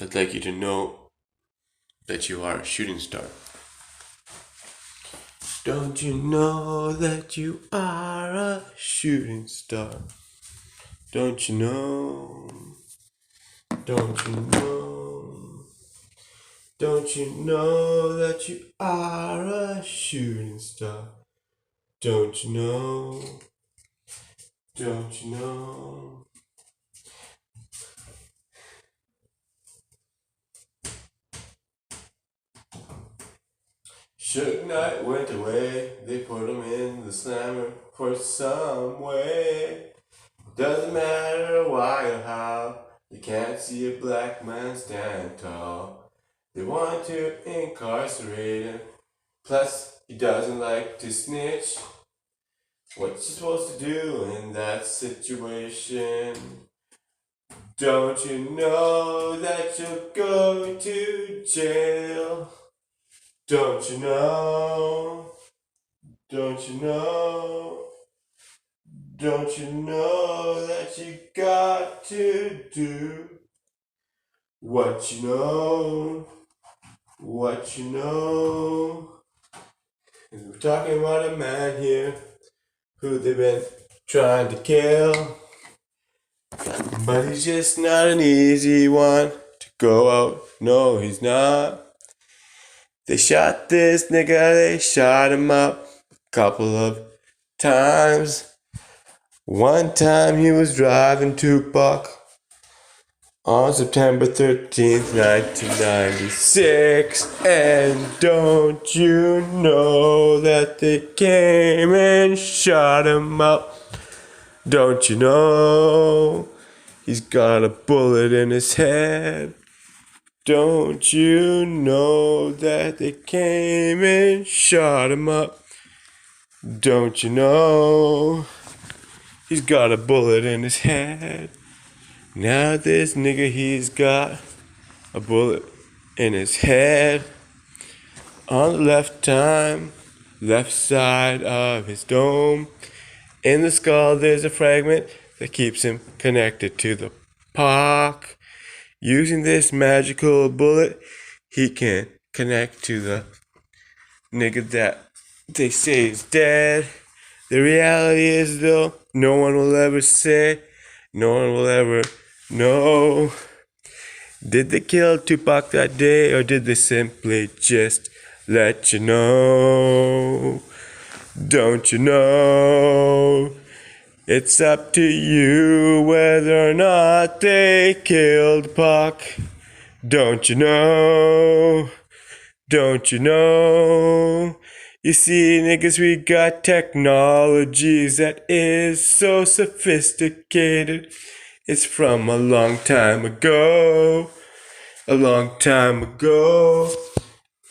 I'd like you to know that you are a shooting star. Don't you know that you are a shooting star? Don't you know? Don't you know? Don't you know that you are a shooting star? Don't you know? Don't you know? Suge Knight went away, they put him in the slammer for some way. Doesn't matter why or how, you can't see a black man stand tall. They want to incarcerate him, plus he doesn't like to snitch. What you supposed to do in that situation? Don't you know that you'll go to jail? Don't you know? Don't you know? Don't you know that you got to do what you know? What you know? And we're talking about a man here who they've been trying to kill, but he's just not an easy one to go out. No, he's not. They shot this nigga, they shot him up a couple of times. One time he was driving Tupac on September 13th, 1996. And don't you know that they came and shot him up? Don't you know he's got a bullet in his head? Don't you know that they came and shot him up? Don't you know he's got a bullet in his head? Now this nigga, he's got a bullet in his head. On the left side of his dome. In the skull there's a fragment that keeps him connected to the Pac. Using this magical bullet, he can connect to the nigga that they say is dead. The reality is though, no one will ever say, no one will ever know. Did they kill Tupac that day, or did they simply just let you know? Don't you know? It's up to you whether or not they killed Pac. Don't you know? Don't you know? You see, niggas, we got technologies that is so sophisticated. It's from a long time ago. A long time ago.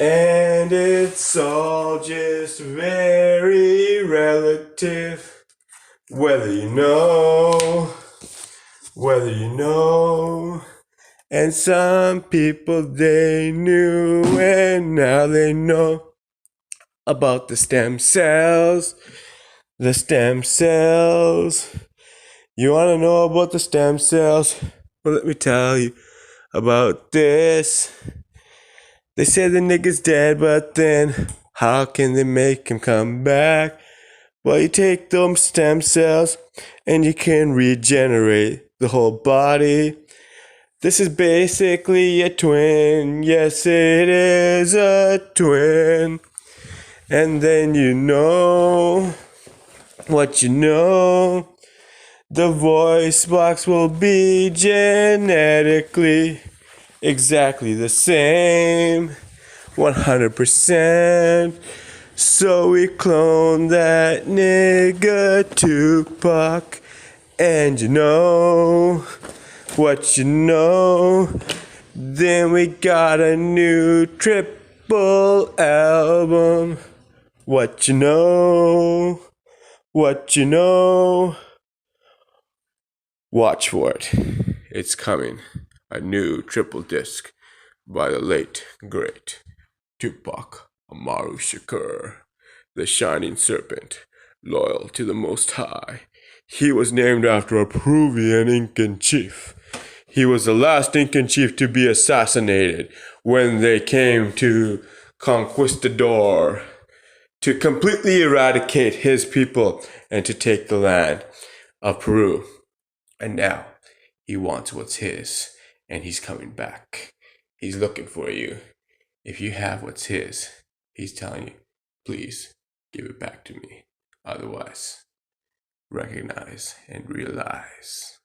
And it's all just very relative. Whether you know, and some people they knew and now they know about the stem cells. The stem cells. You want to know about the stem cells? Well, let me tell you about this. They say the nigga's dead, but then how can they make him come back? Well, you take those stem cells and you can regenerate the whole body. This is basically a twin. Yes, it is a twin. And then you know what you know. The voice box will be genetically exactly the same. 100%. So we cloned that nigga Tupac. And you know what you know. Then we got a new triple album. What you know. What you know. Watch for it. It's coming. A new triple disc by the late, great Tupac Amaru Shakur, the shining serpent, loyal to the Most High. He was named after a Peruvian Incan chief. He was the last Incan chief to be assassinated when they came to Conquistador to completely eradicate his people and to take the land of Peru. And now he wants what's his, and he's coming back. He's looking for you. If you have what's his, he's telling you, please give it back to me. Otherwise, recognize and realize.